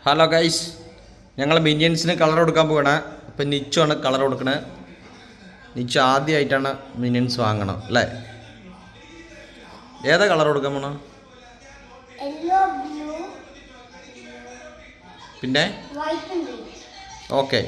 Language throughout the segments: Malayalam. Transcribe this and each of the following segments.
ഹലോ ഗൈസ്, ഞങ്ങൾ മിനിയൻസിന് കളർ കൊടുക്കാൻ പോകണേ. അപ്പം നിച്ചു ആണ് കളർ കൊടുക്കണേ. നിച്ചു ആദ്യമായിട്ടാണ് മിനിയൻസ് വാങ്ങണം അല്ലേ? ഏതാ കളർ കൊടുക്കാൻ പോണ? പിന്നെ ഓക്കെ.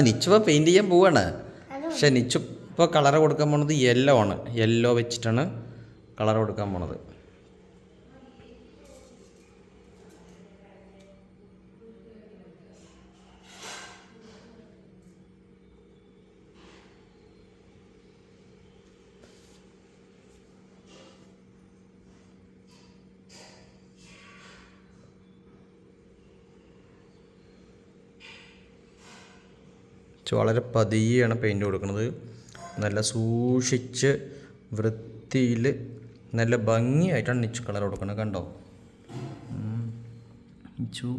നിച്ചു ഇപ്പോൾ പെയിൻറ് ചെയ്യാൻ പോവാണ്. പക്ഷെ നിച്ചു ഇപ്പോൾ കളർ കൊടുക്കാൻ പോണത് യെല്ലോ ആണ്. യെല്ലോ വെച്ചിട്ടാണ് കളർ കൊടുക്കാൻ പോണത്. വളരെ പതിയാണ് പെയിൻറ്റ് കൊടുക്കുന്നത്. നല്ല സൂക്ഷിച്ച് വൃത്തിയിൽ നല്ല ഭംഗിയായിട്ടാണ് നിച്ചു കളർ കൊടുക്കുന്നത്. കണ്ടോ നിച്ചു,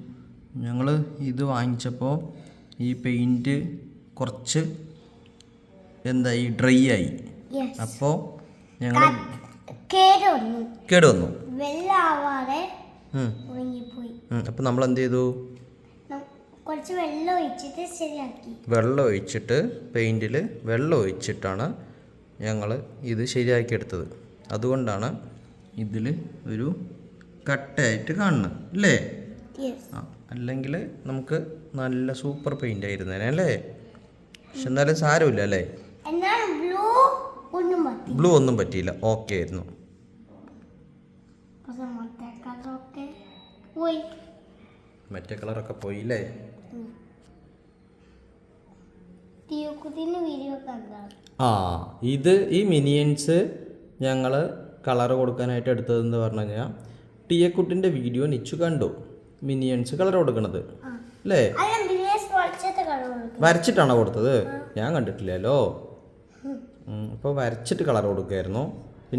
ഞങ്ങൾ ഇത് വാങ്ങിച്ചപ്പോൾ ഈ പെയിൻറ്റ് കുറച്ച് എന്തായി, ഡ്രൈ ആയി. അപ്പോൾ ഞങ്ങൾ കേട് വന്നു. അപ്പോൾ നമ്മൾ എന്ത് ചെയ്തു? കുറച്ച് വെള്ളം ഒഴിച്ചിട്ട് പെയിൻറ്റിൽ വെള്ളം ഒഴിച്ചിട്ടാണ് ഞങ്ങൾ ഇത് ശരിയാക്കിയെടുത്തത്. അതുകൊണ്ടാണ് ഇതിൽ ഒരു കട്ടയായിട്ട് കാണുന്നത് അല്ലേ? അല്ലെങ്കിൽ നമുക്ക് നല്ല സൂപ്പർ പെയിൻ്റ് ആയിരുന്നേനെ അല്ലേ? പക്ഷെ എന്നാലും സാരമില്ല അല്ലേ? ബ്ലൂ ഒന്നും പറ്റിയില്ല, ഓക്കെ ആയിരുന്നു. മറ്റേ കളറൊക്കെ പോയില്ലേ? ഇത് ഈ മിനിയൻസ് ഞങ്ങൾ കളർ കൊടുക്കാനായിട്ട് എടുത്തതെന്ന് പറഞ്ഞു കഴിഞ്ഞാൽ ടിയക്കുട്ടിൻ്റെ വീഡിയോ നിച്ചു കണ്ടു. മിനിയൻസ് കളർ കൊടുക്കണത് അല്ലേ? വരച്ചിട്ടാണോ കൊടുത്തത്? ഞാൻ കണ്ടിട്ടില്ലല്ലോ. അപ്പോൾ വരച്ചിട്ട് കളർ കൊടുക്കുമായിരുന്നു.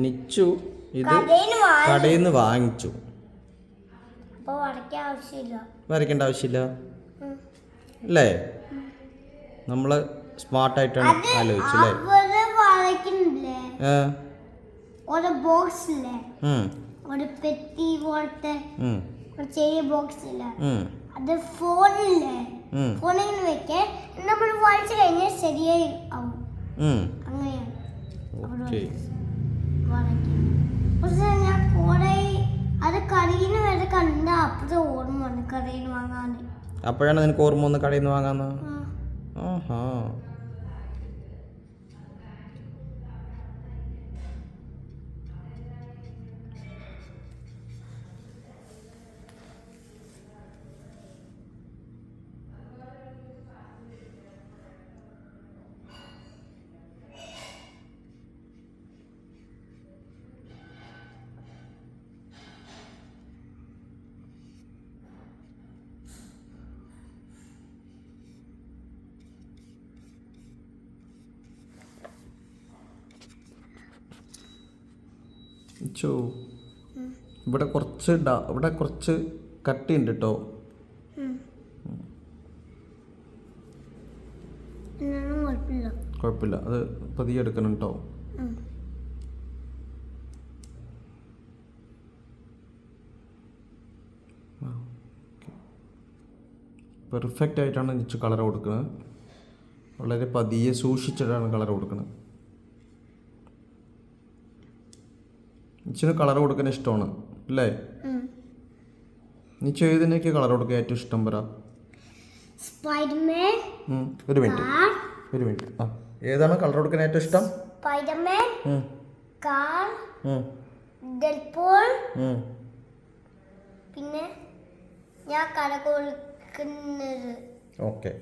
നിച്ചു ഇത് കടയിൽ നിന്ന് വാങ്ങിച്ചു. വരയ്ക്കേണ്ട ആവശ്യമില്ല അല്ലേ? നമ്മൾ സ്മാർട്ടായിട്ടാണ് ആലോചിച്ചല്ലേ? അപ്പോഴാണ് നിനക്ക് ഓർമ്മ വന്ന് കടയിൽ നിന്ന് വാങ്ങാന്ന്. ആഹാ, ഇവിടെ കുറച്ച് കട്ടിയുണ്ട് കേട്ടോ. കുഴപ്പമില്ല, അത് പതിയെ എടുക്കണം കേട്ടോ. പെർഫെക്റ്റ് ആയിട്ടാണ് നിച്ചു കളർ കൊടുക്കുന്നത്. വളരെ പതിയെ സൂക്ഷിച്ചിട്ടാണ് കളർ കൊടുക്കുന്നത്. നിച്ചിന് കളർ കൊടുക്കാൻ ഇഷ്ടമാണ് അല്ലേ? നിച്ചു ഏതിനൊക്കെ കളർ കൊടുക്കാൻ ഏറ്റവും ഇഷ്ടം പറ? ഒരു മിനിറ്റ്. ഏതാണ് കളർ കൊടുക്കാൻ ഏറ്റവും ഇഷ്ടം? Spiderman, car, Deadpool. പിന്നെ ഞാൻ കളർ കൊടുക്കുന്നത്. ഓക്കെ,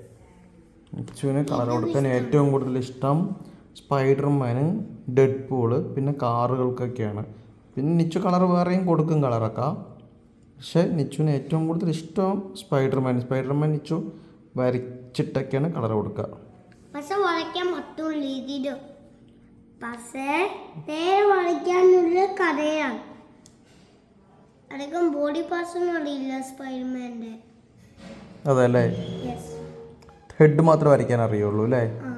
നിച്ചുവിന് കളർ കൊടുക്കാൻ ഏറ്റവും കൂടുതൽ ഇഷ്ടം സ്പൈഡർമാന്, ഡെഡ്പൂള്, പിന്നെ കാറുകൾക്കൊക്കെയാണ്. പിന്നെ നിച്ചു കളർ വേറെയും കൊടുക്കും കളറൊക്കെ. പക്ഷെ നിച്ചുവിന് ഏറ്റവും കൂടുതൽ ഇഷ്ടം സ്പൈഡർമാൻ നിച്ചു വരച്ചിട്ടൊക്കെയാണ് കളർ കൊടുക്കുക. പക്ഷെ വരയ്ക്കാൻ പറ്റുള്ളൂ. പക്ഷേ നേരെ വരയ്ക്കാനുള്ള കഥയാണ്. അധികം ബോഡി പാർട്സ് ഒന്നും അറിയില്ല സ്പൈഡർമാൻ്റെ. അതല്ലേ, യെസ്. ഹെഡ് മാത്രമേ വരയ്ക്കാൻ അറിയുള്ളൂ അല്ലേ? ആ.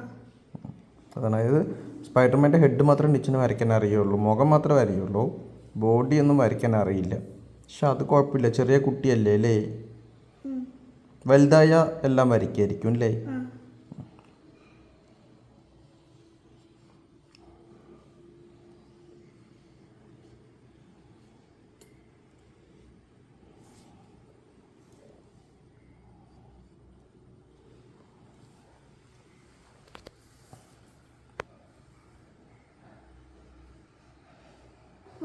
അതായത് സ്പൈഡർമാൻ്റെ ഹെഡ് മാത്രം നിച്ചിന് വരയ്ക്കാൻ അറിയുള്ളൂ, മുഖം മാത്രമേ അറിയുള്ളൂ, ബോഡി ഒന്നും വരയ്ക്കാൻ അറിയില്ല. പക്ഷെ അത് കുഴപ്പമില്ല, ചെറിയ കുട്ടിയല്ലേ അല്ലേ? വലുതായ എല്ലാം വരയ്ക്കായിരിക്കും അല്ലേ?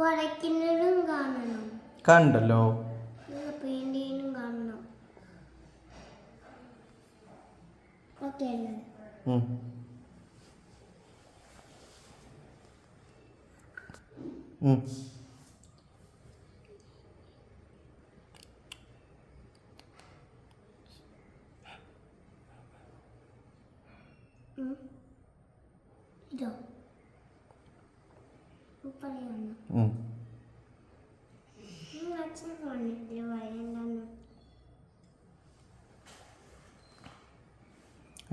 വരയ്ക്കുന്നതും കാണണം, കണ്ടല്ലോ. പെയിന്റ് ചെയ്യാനും കാണണം. ഓക്കെ അല്ലേ? ഉം. ഉം. ഇതോ പറയണം. ഉം. അച്ഛൻ കാണില്ല വരണ്ടെന്ന്.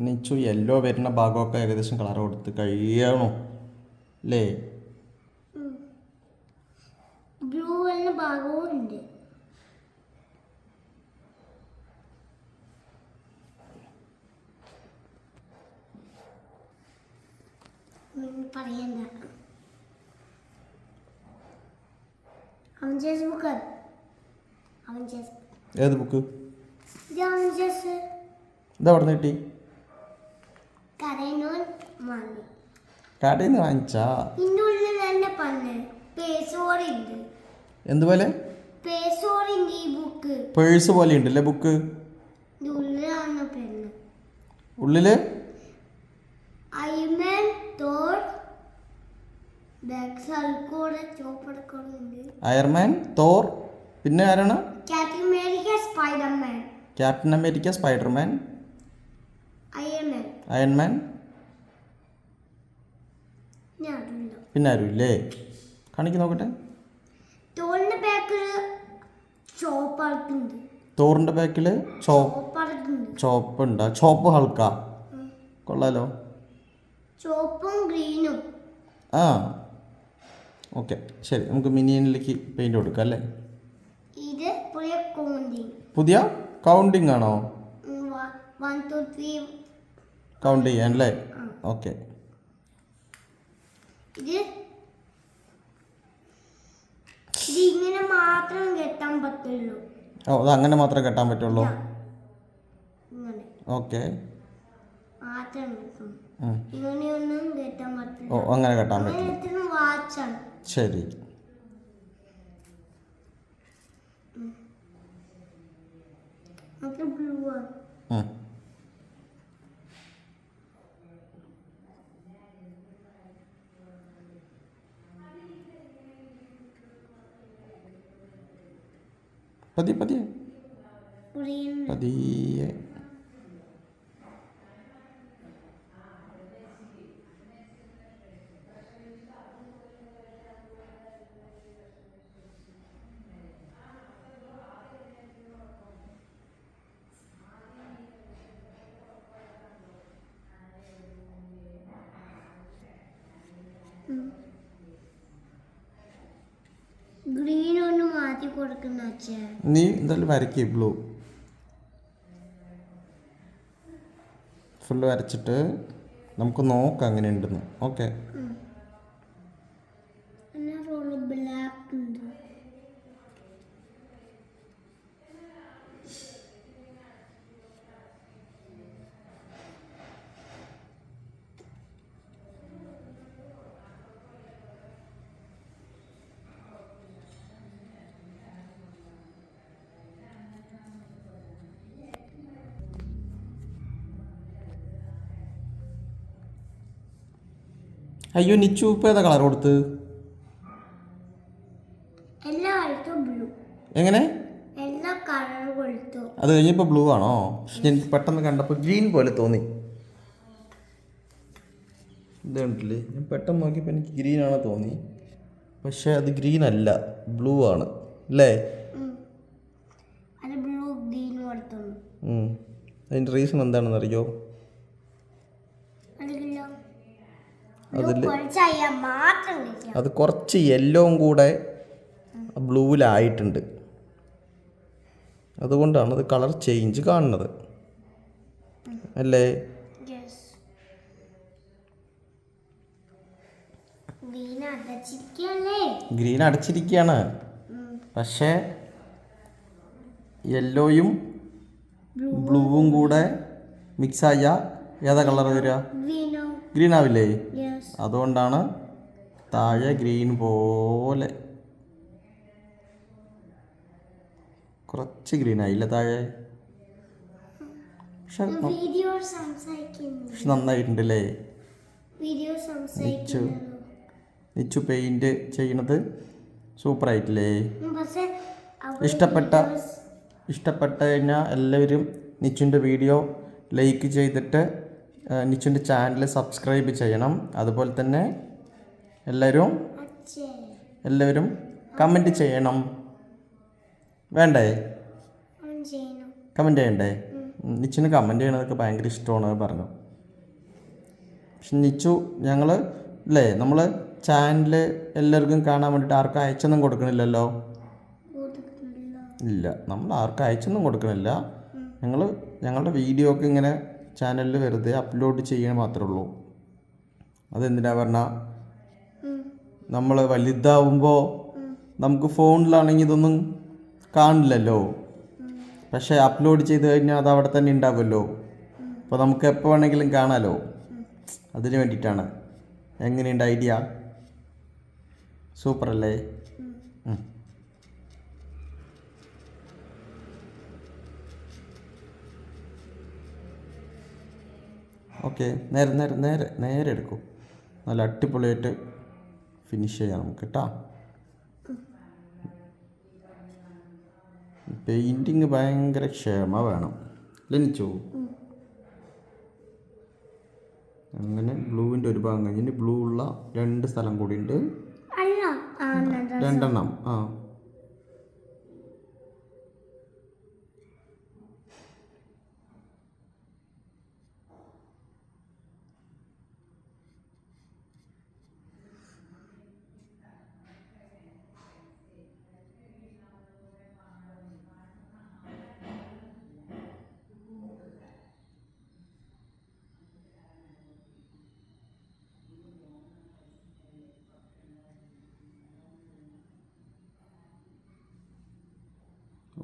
നിച്ചു യെല്ലോ വരുന്ന ഭാഗമൊക്കെ ഏകദേശം കളർ കൊടുത്ത് കഴിയണോ അല്ലേ? ബ്ലൂ വരുന്ന ഭാഗവും ഉണ്ട്. പറയണ്ട. Avengers book. അവഞ്ചേഴ്സ്. ഏത് ബുക്ക്? ഇത് അവഞ്ചേഴ്സ്. ഇതാ അവിടെ നിന്ന് കിട്ടി? കരയനോൻ വാങ്ങി. കടയിൽ നിന്ന് വാങ്ങിച്ചാ? ഇതിൻ്റെ ഉള്ളിൽ തന്നെ പണ്ട് പേസോറുണ്ട്. എന്തുപോലെ? പേസോറുണ്ട് ഈ ബുക്ക്. പേഴ്സ് പോലെ ഉണ്ടല്ലേ ബുക്ക്? ഇത് ഉള്ളിലാണ് പെണ്ണ്. ഉള്ളില് അയൺമാൻ, തോർ, ബാക്ക് സൽക്കോട്, ചോപ്പടക്കോടുണ്ട്. അയർമാൻ, തോർ, പിന്നെ ആരാണ്? Captain America, Spiderman. Captain America, Spiderman, Iron Man. Iron Man, ഞാനുണ്ടോ? പിന്നെ ആരും ഇല്ലേ? കാണിക്ക് നോക്കട്ടെ. തോറിന്റെ ബാക്കിൽ ചോപ്പടക്കുണ്ട്. തോറിൻ്റെ ബാക്കിൽ ചോപ്പടക്കുണ്ട്. ചോപ്പുണ്ട്. ചോപ്പ് ഹൾക്ക കൊള്ളാലോ. ചോപ്പും ഗ്രീനും. ആ ഓക്കെ, ശരി, നമുക്ക് മിനിയനിലേക്ക് പെയിൻറ് കൊടുക്കാം അല്ലേ? ഇത് പുതിയ കൗണ്ടിങ്. പുതിയ കൗണ്ടിങ് ആണോ? 1 2 3 കൗണ്ട് ചെയ്യാൻ അല്ലേ? ഓക്കെ. ഇത് ഇങ്ങനെ മാത്രം കെട്ടാൻ പറ്റുള്ളൂ. ഓ, അത് അങ്ങനെ മാത്രമേ കെട്ടാൻ പറ്റുള്ളൂ. ഇങ്ങനെ ഓക്കെ. മാത്രം കെട്ടും. ഇങ്ങനെയൊന്നും കെട്ടാൻ പറ്റില്ല. ഓ, അങ്ങനെ കെട്ടാൻ പറ്റില്ല. വാച്ചാണ്. ശരി. ബ്ലൂ ആണ്. പതിയെ പതിയെ green. പതിയെ. ഗ്രീൻ ഒന്ന് മാറ്റി കൊടുക്കുന്ന അച്ഛൻ. നീ എന്തായാലും വരയ്ക്ക് ബ്ലൂ ഫുള്ള് വരച്ചിട്ട് നമുക്ക് നോക്കാം അങ്ങനെ ഉണ്ടെന്ന്. ഓക്കെ. റോള് ബ്ലാക്ക് ഉണ്ട്. അയ്യോ, നിച്ചു ഇപ്പം ഏതാ കളർ കൊടുത്ത്? എല്ലായിടത്തും ബ്ലൂ. എങ്ങനെ? എല്ലാ കളർ കൊടുത്തു. അത് കഴിഞ്ഞപ്പോൾ ബ്ലൂ ആണോ? പക്ഷെ എനിക്ക് പെട്ടെന്ന് കണ്ടപ്പോൾ ഗ്രീൻ പോലെ തോന്നി. ഇത് കണ്ടില്ലേ, ഞാൻ പെട്ടെന്ന് നോക്കിയപ്പോൾ എനിക്ക് ഗ്രീൻ ആണോ തോന്നി, പക്ഷേ അത് ഗ്രീൻ അല്ല, ബ്ലൂ ആണ് അല്ലേ? അതിൻ്റെ റീസൺ എന്താണെന്ന് അറിയോ? അതിൽ അത് കുറച്ച് യെല്ലോവും കൂടെ ബ്ലൂവിലായിട്ടുണ്ട്. അതുകൊണ്ടാണ് അത് കളർ ചേഞ്ച് കാണുന്നത് അല്ലേ? ഗ്രീൻ അടച്ചിരിക്കുകയാണ്. പക്ഷേ യെല്ലോയും ബ്ലൂവും കൂടെ മിക്സായ ഏതാ കളർ വരിക? ഗ്രീൻ ആവില്ലേ? അതുകൊണ്ടാണ് താഴെ ഗ്രീൻ പോലെ കുറച്ച് ഗ്രീൻ ആയില്ല താഴെ. പക്ഷെ നന്നായിട്ടുണ്ടല്ലേ? നിച്ചു പെയിന്റ് ചെയ്യണത് സൂപ്പറായിട്ടില്ലേ? ഇഷ്ടപ്പെട്ട കഴിഞ്ഞാൽ എല്ലാവരും നിച്ചുൻ്റെ വീഡിയോ ലൈക്ക് ചെയ്തിട്ട് നിച്ചുൻ്റെ ചാനൽ സബ്സ്ക്രൈബ് ചെയ്യണം. അതുപോലെ തന്നെ എല്ലാവരും കമൻറ്റ് ചെയ്യണം. വേണ്ടേ? കമൻറ്റ് ചെയ്യണ്ടേ? നിച്ചുന് കമൻറ്റ് ചെയ്യണതൊക്കെ ഭയങ്കര ഇഷ്ടമാണ് പറഞ്ഞു. പക്ഷെ നിച്ചു നമ്മൾ ചാനൽ എല്ലാവർക്കും കാണാൻ വേണ്ടിയിട്ട് ആർക്കും അയച്ചൊന്നും കൊടുക്കണില്ലല്ലോ. ഇല്ല, നമ്മൾ ആർക്കും അയച്ചൊന്നും കൊടുക്കണില്ല. ഞങ്ങളുടെ വീഡിയോ ഒക്കെ ഇങ്ങനെ ചാനലിൽ വെറുതെ അപ്ലോഡ് ചെയ്യണ മാത്രമേ ഉള്ളൂ. അതെന്തിനാ പറഞ്ഞാൽ നമ്മൾ വലുതാവുമ്പോൾ നമുക്ക് ഫോണിലാണെങ്കിൽ ഇതൊന്നും കാണില്ലല്ലോ. പക്ഷേ അപ്ലോഡ് ചെയ്ത് കഴിഞ്ഞാൽ അത് അവിടെ തന്നെ ഉണ്ടാവുമല്ലോ. അപ്പോൾ നമുക്ക് എപ്പോൾ വേണമെങ്കിലും കാണാമല്ലോ. അതിന് വേണ്ടിയിട്ടാണ്. എങ്ങനെയുണ്ട് ഐഡിയ? സൂപ്പറല്ലേ? ഓക്കെ, നേരെ എടുക്കും. നല്ല അടിപൊളിയായിട്ട് ഫിനിഷ് ചെയ്യാം നമുക്ക് കേട്ടോ. പെയിൻറ്റിങ് ഭയങ്കര ക്ഷമ വേണം. ലിനിച്ചു അങ്ങനെ ബ്ലൂവിൻ്റെ ഒരു ഭാഗം കഴിഞ്ഞിട്ട് ബ്ലൂ ഉള്ള 2 സ്ഥലം കൂടി ഉണ്ട്. 2 എണ്ണം.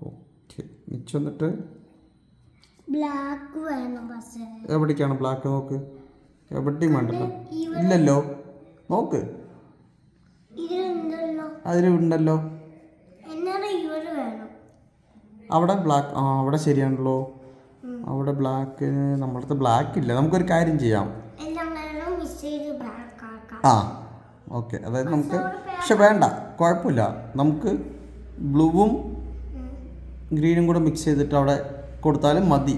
ഓക്കെ, മിച്ചം എന്നിട്ട് ബ്ലാക്ക് വേണം. എവിടേക്കാണ് ബ്ലാക്ക്? നോക്ക്, എവിടെയും വേണ്ടല്ലോ. ഇല്ലല്ലോ, നോക്ക്, അതിലുണ്ടല്ലോ. അവിടെ ബ്ലാക്ക്. അവിടെ ശരിയാണല്ലോ. അവിടെ ബ്ലാക്ക്. നമ്മളടുത്ത് ബ്ലാക്ക് ഇല്ല. നമുക്കൊരു കാര്യം ചെയ്യാം. ഓക്കെ, അതായത് നമുക്ക് പക്ഷെ വേണ്ട, കുഴപ്പമില്ല. നമുക്ക് ബ്ലൂവും ഗ്രീനും കൂടെ മിക്സ് ചെയ്തിട്ട് അവിടെ കൊടുത്താലും മതി.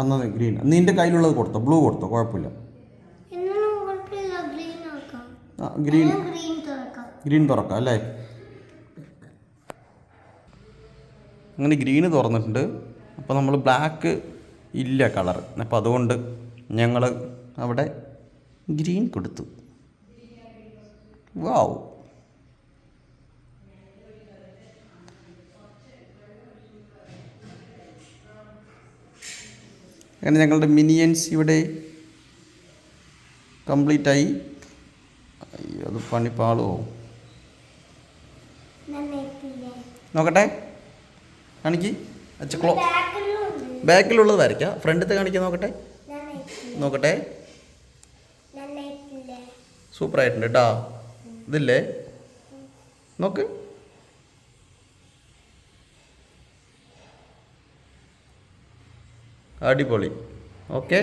എന്നാൽ ഗ്രീൻ നിൻ്റെ കയ്യിലുള്ളത് കൊടുത്തോ, ബ്ലൂ കൊടുത്തോ, കുഴപ്പമില്ല. ഗ്രീൻ തുറക്കാം അല്ലേ? അങ്ങനെ ഗ്രീന് തുറന്നിട്ടുണ്ട്. അപ്പോൾ നമ്മൾ ബ്ലാക്ക് ഇല്ല കളർ. അപ്പോൾ അതുകൊണ്ട് ഞങ്ങൾ അവിടെ ഗ്രീൻ കൊടുത്തു. വാവ്, അങ്ങനെ ഞങ്ങളുടെ മിനിയൻസ് ഇവിടെ കംപ്ലീറ്റ് ആയി. അത് പണിപ്പാളുമോ നോക്കട്ടെ, കാണിക്ക്. ബാക്കിലുള്ളത് വരയ്ക്കാം, ഫ്രണ്ടിലത്തെ കാണിക്കാൻ നോക്കട്ടെ. സൂപ്പറായിട്ടുണ്ട് കേട്ടോ. ഇതില്ലേ, നോക്ക്. അടിപൊളി. ഓക്കെ.